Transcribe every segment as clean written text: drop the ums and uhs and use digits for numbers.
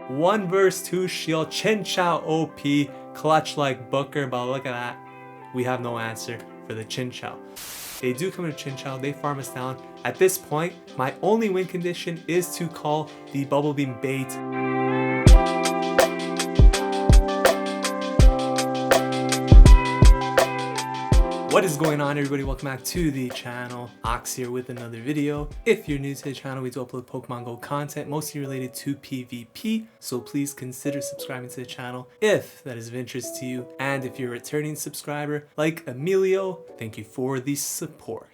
1 vs 2 shield, Chinchou OP, clutch like Booker, but look at that. We have no answer for the Chinchou. They do come into Chinchou, they farm us down. At this point, my only win condition is to call the Bubble Beam bait. What is going on, everybody? Welcome back to the channel. Ox here with another video. If you're new to the channel, we do upload Pokemon Go content mostly related to PvP, so please consider subscribing to the channel if that is of interest to you. And if you're a returning subscriber like Emilio, thank you for the support.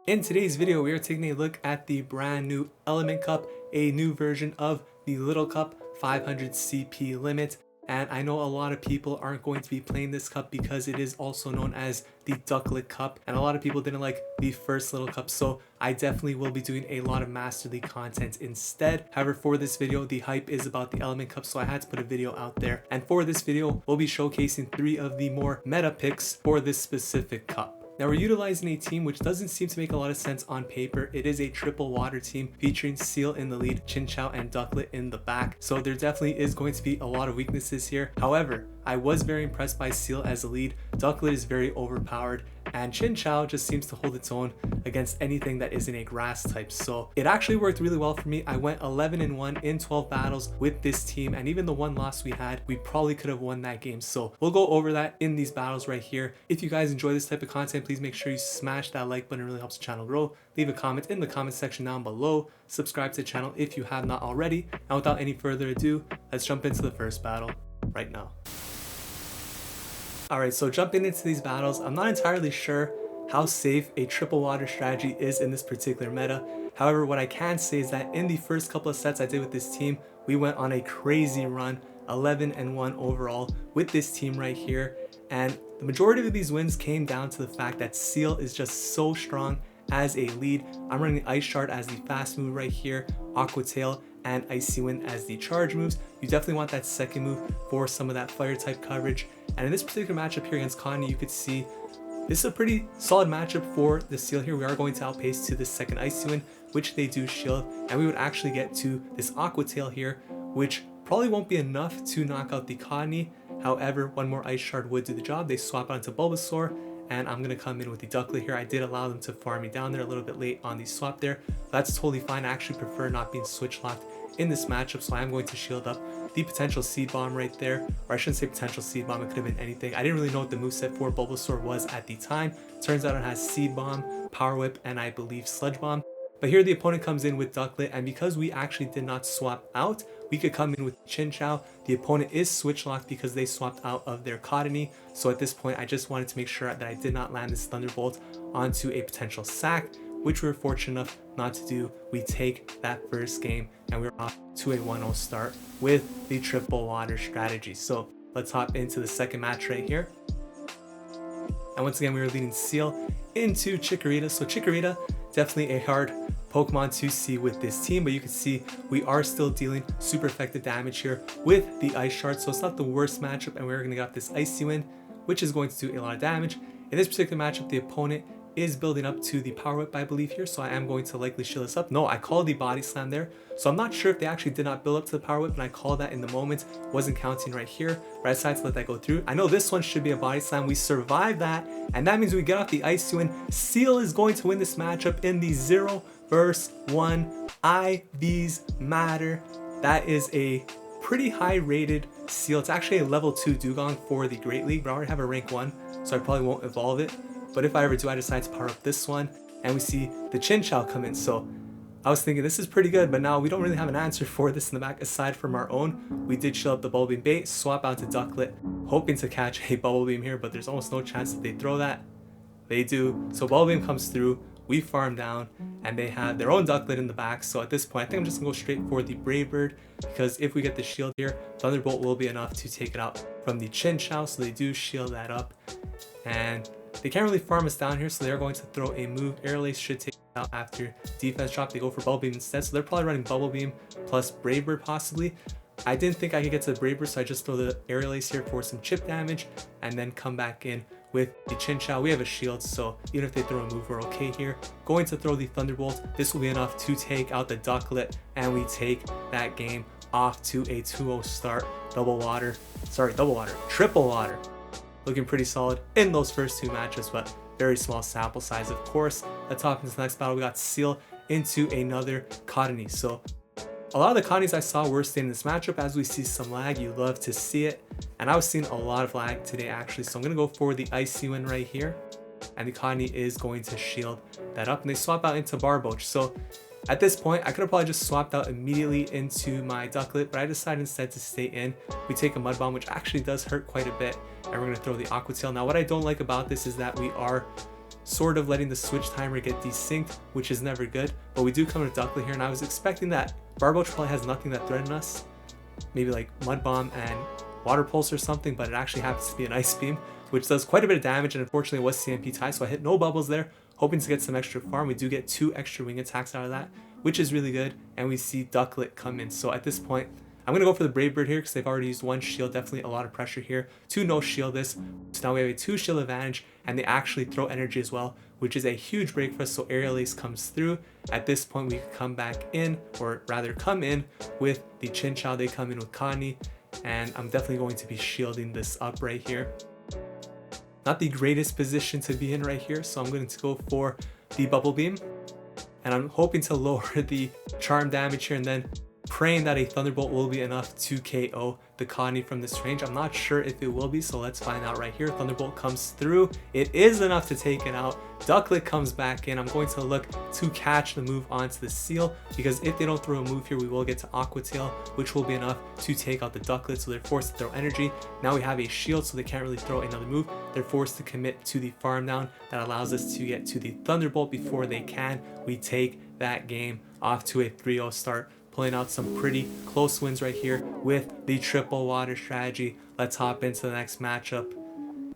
In today's video, we are taking a look at the brand new Element Cup, a new version of the Little Cup, 500 CP limit. And I know a lot of people aren't going to be playing this cup because it is also known as the Ducklett Cup, and a lot of people didn't like the first Little Cup, so I definitely will be doing a lot of Master League content instead. However, for this video, the hype is about the Element Cup, so I had to put a video out there. And for this video, we'll be showcasing 3 of the more meta picks for this specific cup. Now we're utilizing a team which doesn't seem to make a lot of sense on paper. It is a triple water team featuring Seel in the lead, Chinchou and Ducklett in the back. So there definitely is going to be a lot of weaknesses here. However, I was very impressed by Seel as a lead. Ducklett is very overpowered, and Chinchou just seems to hold its own against anything that isn't a grass type. So it actually worked really well for me. I went 11-1 in 12 battles with this team, and even the one loss we had, we probably could have won that game. So we'll go over that in these battles right here. If you guys enjoy this type of content, please make sure you smash that like button. It really helps the channel grow. Leave a comment in the comment section down below. Subscribe to the channel if you have not already. And without any further ado, let's jump into the first battle right now. Alright, so jumping into these battles, I'm not entirely sure how safe a triple water strategy is in this particular meta. However, what I can say is that in the first couple of sets I did with this team, we went on a crazy run, 11-1 overall with this team right here. And the majority of these wins came down to the fact that Seel is just so strong as a lead. I'm running the Ice Shard as the fast move right here, Aqua Tail and Icy Wind as the charge moves. You definitely want that second move for some of that fire type coverage. And in this particular matchup here against Cottonee, you could see this is a pretty solid matchup for the Seel here. We are going to outpace to the second Icy Wind, which they do shield, and we would actually get to this Aqua Tail here, which probably won't be enough to knock out the Cottonee. However, one more Ice Shard would do the job. They swap onto Bulbasaur, and I'm going to come in with the Ducklett here. I did allow them to farm me down there a little bit late on the swap there. That's totally fine. I actually prefer not being switch locked in this matchup, so I am going to shield up the potential Seed Bomb right there. Or I shouldn't say potential Seed Bomb, it could have been anything. I didn't really know what the moveset for Bulbasaur was at the time. Turns out it has Seed Bomb, Power Whip, and I believe Sludge Bomb. But here the opponent comes in with Ducklett, and because we actually did not swap out, we could come in with Chinchou. The opponent is switch locked because they swapped out of their Cottonee. So at this point, I just wanted to make sure that I did not land this Thunderbolt onto a potential sack, which we were fortunate enough not to do. We take that first game, and we're off to a 1-0 start with the triple water strategy. So let's hop into the second match right here. And once again, we were leading Seel into Chikorita. So Chikorita, definitely a hard Pokemon to see with this team, but you can see we are still dealing super effective damage here with the Ice Shard. So it's not the worst matchup, and we're gonna get this Icy Wind, which is going to do a lot of damage. In this particular matchup, the opponent is building up to the Power Whip, I believe here, so I am going to likely shield this up. No, I called the Body Slam there, so I'm not sure if they actually did not build up to the Power Whip, and I called that in the moment. Wasn't counting right here, but I decided to let that go through. I know this one should be a Body Slam. We survived that, and that means we get off the Icy Wind. Seel is going to win this matchup in the 0 vs 1 IVs matter. That is a pretty high rated Seel. It's actually a level 2 Dugong for the Great League, but I already have a rank 1, so I probably won't evolve it. But if I ever do, I decide to power up this one, and we see the Chinchou come in. So I was thinking this is pretty good, but now we don't really have an answer for this in the back aside from our own. We did shield up the Bubble Beam bait, swap out to Ducklett, hoping to catch a Bubble Beam here, but there's almost no chance that they throw that. They do. So Bubble Beam comes through, we farm down, and they have their own Ducklett in the back. So at this point, I think I'm just gonna go straight for the Brave Bird, because if we get the shield here, Thunderbolt will be enough to take it out from the Chinchou. So they do shield that up, and they can't really farm us down here, so they're going to throw a move. Air Ace should take it out after defense drop. They go for Bubble Beam instead, so they're probably running Bubble Beam plus Brave Bird possibly. I didn't think I could get to the Brave Bird, so I just throw the Aerial Ace here for some chip damage, and then come back in with the Chinchou. We have a shield, so even if they throw a move, we're okay here. Going to throw the Thunderbolt. This will be enough to take out the Ducklett, and we take that game off to a 2-0 start. Triple water. Looking pretty solid in those first two matches, but very small sample size, of course. Let's hop into the next battle. We got Seel into another Cottonee. So a lot of the Cottonees I saw were staying in this matchup. As we see some lag, you love to see it. And I was seeing a lot of lag today, actually. So I'm going to go for the Icy Wind right here. And the Cottonee is going to shield that up. And they swap out into Barboach. So at this point, I could have probably just swapped out immediately into my Ducklett, but I decided instead to stay in. We take a Mud Bomb, which actually does hurt quite a bit. And we're going to throw the Aqua Tail. Now, what I don't like about this is that we are sort of letting the switch timer get desynced, which is never good. But we do come to Ducklett here, and I was expecting that Barboach probably has nothing that threatened us. Maybe like Mud Bomb and Water Pulse or something, but it actually happens to be an Ice Beam, which does quite a bit of damage, and unfortunately it was CMP tie, so I hit no bubbles there, hoping to get some extra farm. We do get 2 extra wing attacks out of that, which is really good, and we see Ducklett come in. So at this point, I'm going to go for the Brave Bird here because they've already used 1 shield. Definitely a lot of pressure here to no shield this. So now we have a 2 shield advantage, and they actually throw energy as well, which is a huge break for us. So Aerial Ace comes through. At this point, we can come back in, or rather come in with the Chinchou. They come in with Cottonee, and I'm definitely going to be shielding this up right here. Not the greatest position to be in right here, so I'm going to go for the Bubble Beam. And I'm hoping to lower the charm damage here, and then praying that a Thunderbolt will be enough to KO the Cottonee from this range. I'm not sure if it will be, so let's find out right here. Thunderbolt comes through. It is enough to take it out. Ducklett comes back in. I'm going to look to catch the move onto the Seel, because if they don't throw a move here, we will get to Aqua Tail, which will be enough to take out the Ducklett, so they're forced to throw energy. Now we have a shield, so they can't really throw another move. They're forced to commit to the farm down. That allows us to get to the Thunderbolt before they can. We take that game off to a 3-0 start, pulling out some pretty close wins right here with the triple water strategy. Let's hop into the next matchup,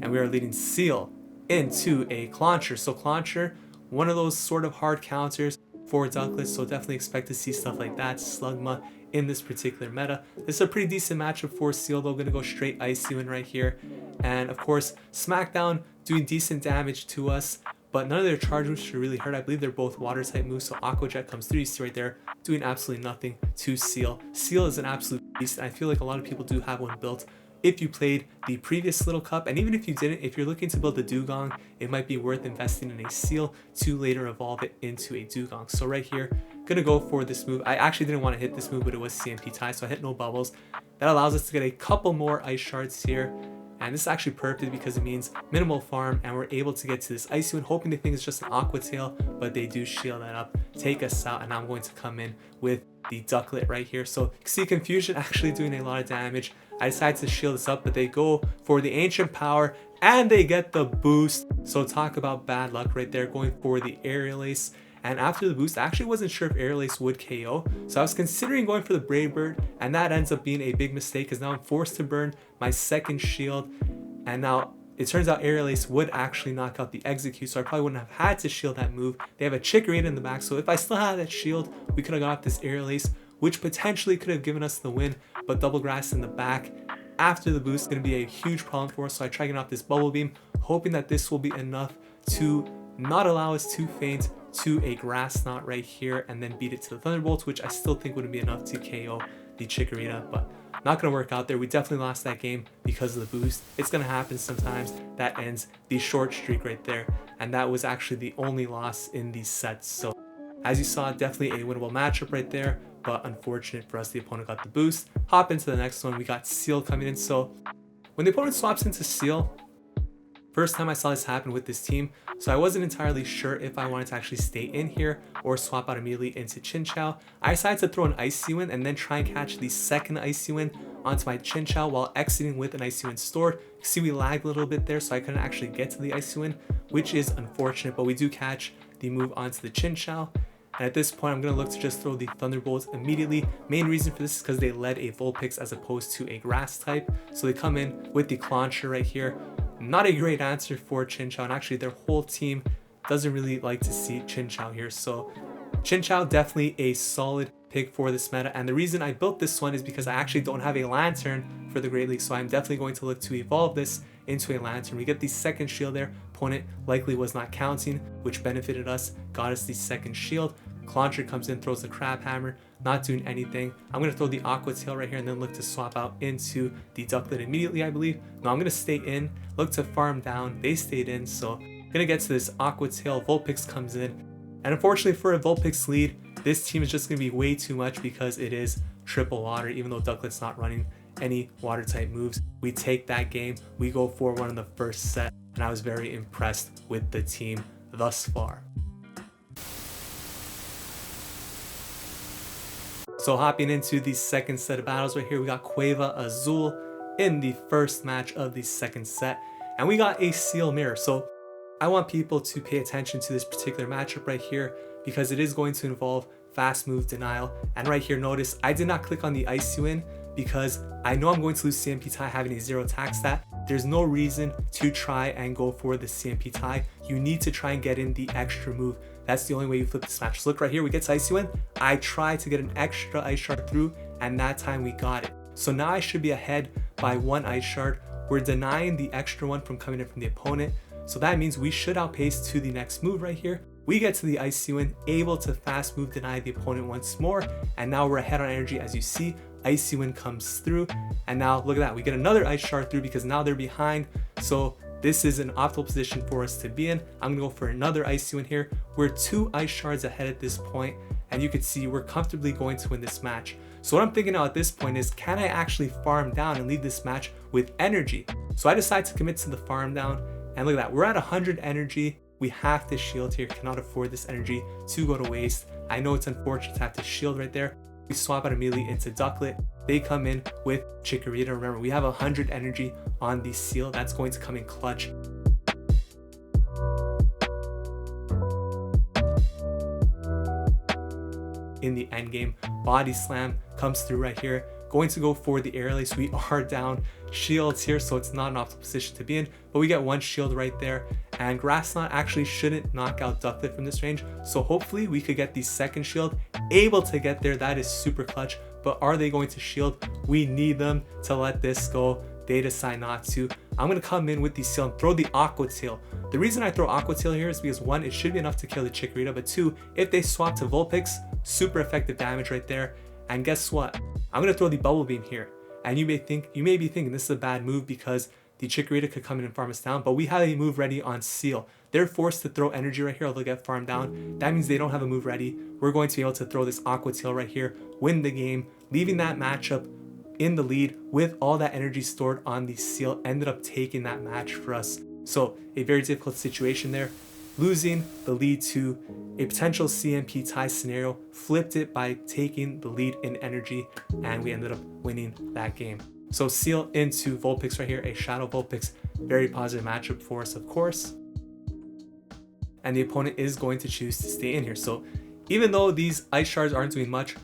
and we are leading Seel into a Clauncher. So Clauncher, one of those sort of hard counters for Ducklett, so definitely expect to see stuff like that, Slugma, in this particular meta. This is a pretty decent matchup for Seel, though. Gonna go straight Icy Wind right here, and of course Smackdown doing decent damage to us, but none of their charge moves should really hurt. I believe they're both water type moves, so Aqua Jet comes through. You see right there, doing absolutely nothing to Seel. Seel is an absolute beast, and I feel like a lot of people do have one built. If you played the previous Little Cup, and even if you didn't, if you're looking to build a Dugong, it might be worth investing in a Seel to later evolve it into a Dugong. So right here, gonna go for this move. I actually didn't want to hit this move, but it was CMP tie, so I hit no bubbles. That allows us to get a couple more Ice Shards here. And this is actually perfect because it means minimal farm, and we're able to get to this Icy Wind, hoping they think it's just an Aqua Tail, but they do shield that up, take us out, and I'm going to come in with the Ducklett right here. So see Confusion actually doing a lot of damage. I decided to shield this up, but they go for the Ancient Power, and they get the boost. So talk about bad luck right there, going for the Aerial Ace. And after the boost, I actually wasn't sure if Aerial Ace would KO, so I was considering going for the Brave Bird, and that ends up being a big mistake because now I'm forced to burn my second shield, and now it turns out Aerial Ace would actually knock out the Exeggcute, so I probably wouldn't have had to shield that move. They have a Chikorita in the back, so if I still had that shield, we could have got this Aerial Ace, which potentially could have given us the win, but Double Grass in the back after the boost is going to be a huge problem for us, so I try getting off this Bubble Beam, hoping that this will be enough to not allow us to faint to a Grass Knot right here and then beat it to the Thunderbolts, which I still think wouldn't be enough to KO the Chikorita, but not going to work out there. We definitely lost that game because of the boost. It's going to happen sometimes. That ends the short streak right there, and that was actually the only loss in these sets. So as you saw, definitely a winnable matchup right there, but unfortunate for us, the opponent got the boost. Hop into the next one. We got Seel coming in. So when the opponent swaps into Seel, first time I saw this happen with this team, so I wasn't entirely sure if I wanted to actually stay in here or swap out immediately into Chinchou. I decided to throw an Icy Wind and then try and catch the second Icy Wind onto my Chinchou while exiting with an Icy Wind stored. See, we lagged a little bit there, so I couldn't actually get to the Icy Wind, which is unfortunate, but we do catch the move onto the Chinchou. And at this point, I'm going to look to just throw the Thunderbolts immediately. Main reason for this is because they led a Vulpix as opposed to a Grass type. So they come in with the Clauncher right here. Not a great answer for Chinchou, and actually their whole team doesn't really like to see Chinchou here. So Chinchou, definitely a solid pick for this meta. And the reason I built this one is because I actually don't have a Lantern for the Great League. So I'm definitely going to look to evolve this into a Lantern. We get the second shield there. Opponent likely was not counting, which benefited us, got us the second shield. Clauncher comes in, throws the Crab Hammer. not doing anything. I'm going to throw the Aqua Tail right here and then look to swap out into the Ducklett immediately, I believe. No, I'm going to stay in, look to farm down. They stayed in, so I'm going to get to this Aqua Tail. Vulpix comes in. And unfortunately for a Vulpix lead, this team is just going to be way too much because it is triple water, even though Ducklett's not running any water type moves. We take that game, we go 4-1 in the first set, and I was very impressed with the team thus far. So hopping into the second set of battles right here, we got Cueva Azul in the first match of the second set, and we got a Seel mirror. So I want people to pay attention to this particular matchup right here because it is going to involve fast move denial. And right here, notice I did not click on the Ice You In because I know I'm going to lose CMP tie having a 0 attack stat. There's no reason to try and go for the CMP tie. You need to try and get in the extra move. That's the only way you flip this match. So look right here, we get to Ice You In. I tried to get an extra Ice Shard through, and that time we got it. So now I should be ahead by 1 Ice Shard. We're denying the extra one from coming in from the opponent. So that means we should outpace to the next move right here. We get to the Ice You In, able to fast move deny the opponent once more. And now we're ahead on energy as you see. Ice You In comes through. And now look at that, we get another Ice Shard through because now they're behind. So this is an optimal position for us to be in. I'm gonna go for another Ice You In here. We're 2 Ice Shards ahead at this point, and you can see we're comfortably going to win this match. So what I'm thinking now at this point is, can I actually farm down and lead this match with energy? So I decide to commit to the farm down, and look at that, we're at 100 energy. We have to shield here, cannot afford this energy to go to waste. I know it's unfortunate to have to shield right there. We swap out immediately into Ducklett. They come in with Chikorita. Remember, we have 100 energy on the Seel. That's going to come in clutch. In the end game, Body Slam comes through right here. Going to go for the air lace. We are down shields here, so it's not an optimal position to be in, but we get 1 shield right there. And Grass Knot actually shouldn't knock out Ducklett from this range, so hopefully we could get the second shield. Able to get there, that is super clutch. But are they going to shield? We need them to let this go. They decide not to. I'm going to come in with the Seel and throw the Aqua Tail. The reason I throw Aqua Tail here is because 1, it should be enough to kill the Chikorita, but 2, if they swap to Vulpix, super effective damage right there. And guess what? I'm going to throw the Bubble Beam here. And you may be thinking this is a bad move because the Chikorita could come in and farm us down, but we have a move ready on Seel. They're forced to throw energy right here, or they'll get farmed down. That means they don't have a move ready. We're going to be able to throw this Aqua Tail right here, win the game, leaving that matchup in the lead with all that energy stored on the Seel. Ended up taking that match for us. So a very difficult situation there. Losing the lead to a potential CMP tie scenario, flipped it by taking the lead in energy, and we ended up winning that game. So Seel into Vulpix right here, a Shadow Vulpix. Very positive matchup for us, of course. And the opponent is going to choose to stay in here. So even though these Ice Shards aren't doing much,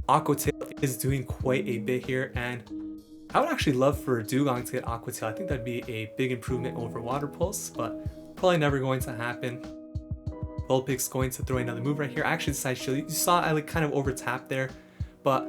Aqua Tail is doing quite a bit here, and I would actually love for Dugong to get Aqua Tail. I think that'd be a big improvement over Water Pulse, but probably never going to happen. Vulpix going to throw another move right here. I actually decided to shield. You saw I kind of over tapped there, but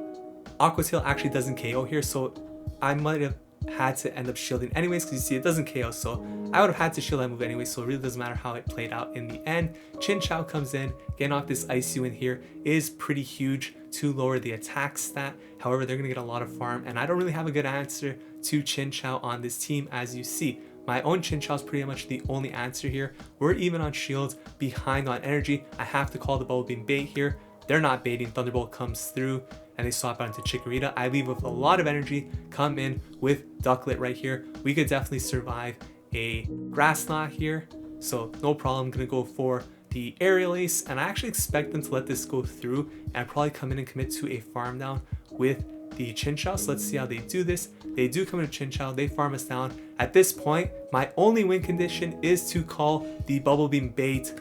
Aqua Tail actually doesn't KO here, so I might have had to end up shielding anyways, because you see it doesn't KO, so I would have had to shield that move anyway, so it really doesn't matter how it played out in the end. Chinchou comes in, getting off this Ice You In here is pretty huge to lower the attack stat. However, they're going to get a lot of farm, and I don't really have a good answer to Chinchou on this team, as you see. My own Chinchou is pretty much the only answer here. We're even on shields, behind on energy. I have to call the Bubble Beam bait here. They're not baiting. Thunderbolt comes through, and they swap out into Chikorita. I leave with a lot of energy, come in with Ducklett right here. We could definitely survive a Grass Knot here, so no problem. I'm gonna go for the Aerial Ace, and I actually expect them to let this go through and probably come in and commit to a farm down with the Chinchou. So let's see how they do this. They do come into Chinchou, they farm us down. At this point, my only win condition is to call the Bubble Beam bait.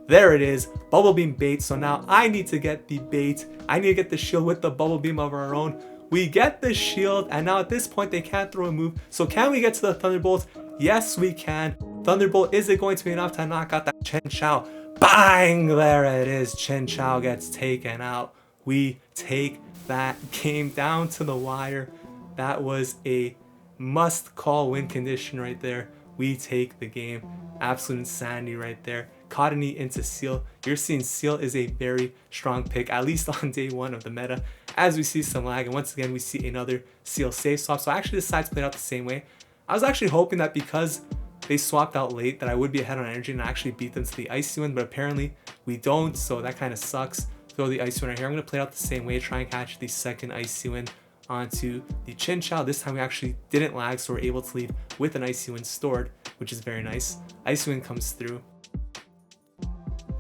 There it is, Bubble Beam bait. So now I need to get the bait. I need to get the shield with the Bubble Beam of our own. We get the shield, and now at this point they can't throw a move. So can we get to the Thunderbolt? Yes, we can. Thunderbolt, is it going to be enough to knock out that Chinchou? Bang! There it is. Chinchou gets taken out. We take that game down to the wire. That was a must call win condition right there. We take the game. Absolute insanity right there. Cottonee into Seel. You're seeing Seel is a very strong pick, at least on day 1 of the meta, as we see some lag, and once again we see another Seel safe swap. So I actually decided to play it out the same way. I was actually hoping that because they swapped out late that I would be ahead on energy and actually beat them to the Icy Wind, but apparently we don't, so that kind of sucks. Throw the Icy Wind right here. I'm going to play it out the same way, try and catch the second Icy Wind onto the Chinchou. This time we actually didn't lag, so we're able to leave with an Icy Wind stored, which is very nice. Icy Wind comes through.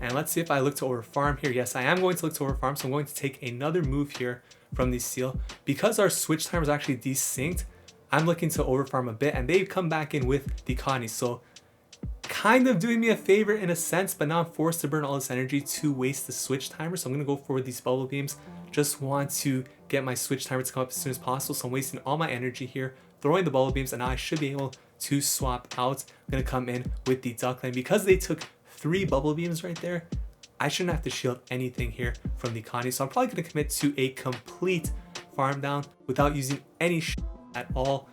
And let's see if I look to overfarm here. Yes, I am going to look to overfarm, so I'm going to take another move here from the Seel. Because our switch timer is actually desynced, I'm looking to overfarm a bit, and they've come back in with the Cottonee. So kind of doing me a favor in a sense, but now I'm forced to burn all this energy to waste the switch timer. So I'm going to go for these bubble beams. Just want to get my switch timer to come up as soon as possible. So I'm wasting all my energy here, throwing the bubble beams, and now I should be able to swap out. I'm going to come in with the Ducklet. Because they took 3 bubble beams right there, I shouldn't have to shield anything here from the Cottonee. So I'm probably going to commit to a complete farm down without using any at all.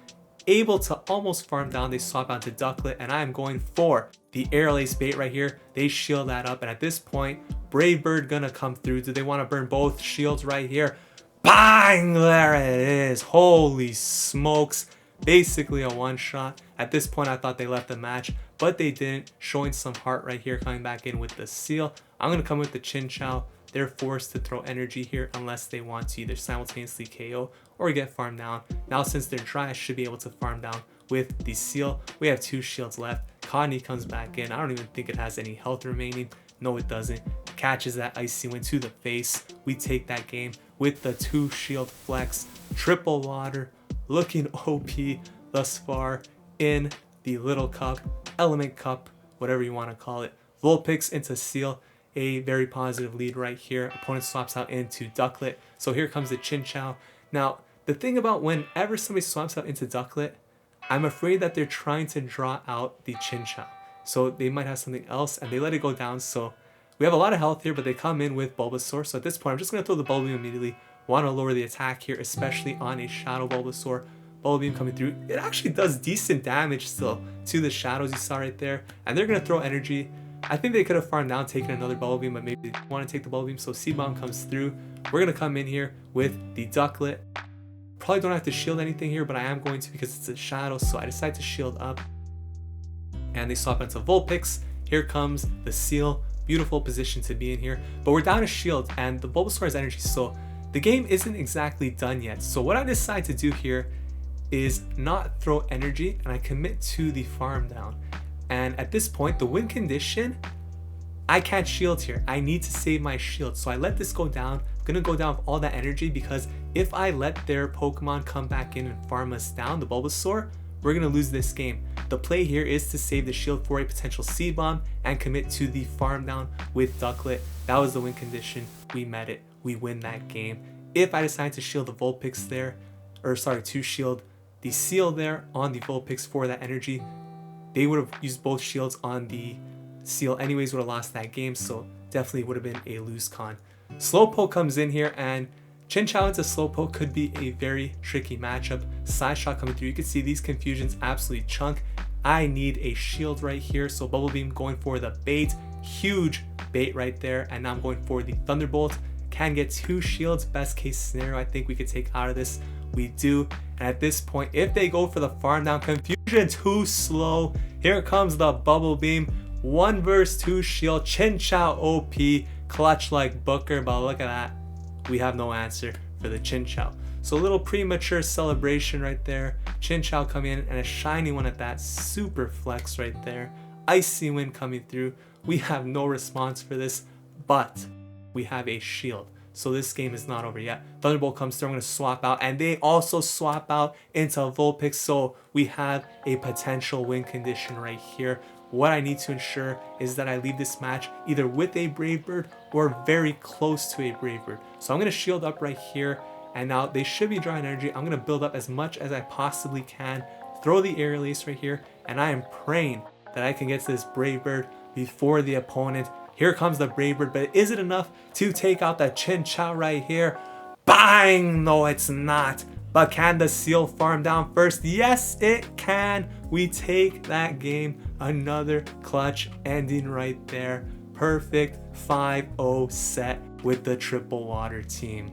Able to almost farm down. They swap out to Ducklet, and I am going for the Aerial Ace bait right here. They shield that up, and at this point, Brave Bird gonna come through. Do they want to burn both shields right here? Bang! There it is. Holy smokes. Basically a one-shot. At this point, I thought they left the match, but they didn't. Showing some heart right here, coming back in with the Seel. I'm gonna come with the Chinchou. They're forced to throw energy here unless they want to either simultaneously KO or get farmed down. Now since they're dry, I should be able to farm down with the Seel. We have 2 shields left. Cottonee comes back in. I don't even think it has any health remaining. No, it doesn't. Catches that Icy Wind to the face. We take that game with the 2 shield flex. Triple water. Looking OP thus far in the little cup, element cup, whatever you want to call it. Vulpix into Seel. A very positive lead right here. Opponent swaps out into Ducklet. So here comes the Chinchou. Now, the thing about whenever somebody swaps out into Ducklet, I'm afraid that they're trying to draw out the Chinchou. So they might have something else, and they let it go down. So we have a lot of health here, but they come in with Bulbasaur. So at this point, I'm just going to throw the Bubble Beam immediately. Want to lower the attack here, especially on a Shadow Bulbasaur. Bubble Beam coming through. It actually does decent damage still to the shadows you saw right there. And they're going to throw energy. I think they could have farmed down, taken another Bubble Beam, but maybe they want to take the Bubble Beam. So Seed Bomb comes through. We're going to come in here with the Ducklet. Probably don't have to shield anything here, but I am going to because it's a shadow. So I decide to shield up. And they swap into Vulpix. Here comes the Seel. Beautiful position to be in here. But we're down a shield and the Bulbasaur has energy. So the game isn't exactly done yet. So what I decide to do here is not throw energy, and I commit to the farm down. And at this point, the win condition, I can't shield here. I need to save my shield. So I let this go down. I'm going to go down with all that energy because if I let their Pokemon come back in and farm us down, the Bulbasaur, we're going to lose this game. The play here is to save the shield for a potential Seed Bomb and commit to the farm down with Ducklet. That was the win condition. We met it. We win that game. If I decide to shield the Vulpix there, or sorry, to shield the Seel there on the Vulpix for that energy, they would have used both shields on the Seel anyways, would have lost that game, so definitely would have been a lose con. Slowpoke comes in here, and Chinchou into Slowpoke could be a very tricky matchup. Side shot coming through. You can see these confusions absolutely chunk. I need a shield right here, so Bubble Beam going for the bait. Huge bait right there, and now I'm going for the Thunderbolt. Can get 2 shields. Best case scenario I think we could take out of this. We do. And at this point, if they go for the farm down, confusion too slow. Here comes the Bubble Beam. 1 versus 2 shield. Chinchou OP. Clutch like Booker, but look at that. We have no answer for the Chinchou. So a little premature celebration right there. Chinchou coming in, and a shiny one at that. Super flex right there. Icy Wind coming through. We have no response for this, but we have a shield. So this game is not over yet. Thunderbolt comes through. I'm going to swap out, and they also swap out into Vulpix. So we have a potential win condition right here. What I need to ensure is that I leave this match either with a Brave Bird or very close to a Brave Bird. So I'm going to shield up right here, and now they should be drawing energy. I'm going to build up as much as I possibly can, throw the Aerial Ace right here, and I am praying that I can get to this Brave Bird before the opponent. Here comes the Brave Bird, but is it enough to take out the Chinchou right here? Bang! No, it's not. But can the Seel farm down first? Yes, it can. We take that game another clutch ending right there. Perfect 5-0 set with the triple water team.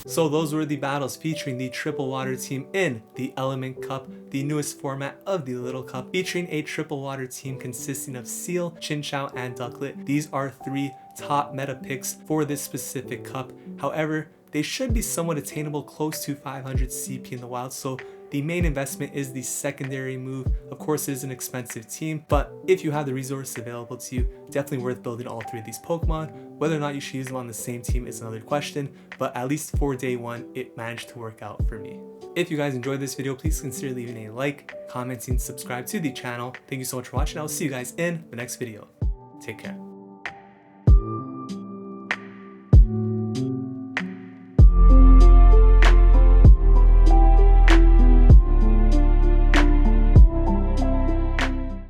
So those were the battles featuring the triple water team in the Element Cup, the newest format of the Little Cup, featuring a triple water team consisting of Seel, Chinchou, and Ducklett. These are 3 top meta picks for this specific cup. However, they should be somewhat attainable, close to 500 CP in the wild, so the main investment is the secondary move. Of course, it is an expensive team, but if you have the resources available to you, definitely worth building all 3 of these Pokemon. Whether or not you should use them on the same team is another question, but at least for day 1, it managed to work out for me. If you guys enjoyed this video, please consider leaving a like, commenting, subscribe to the channel. Thank you so much for watching. I will see you guys in the next video. Take care.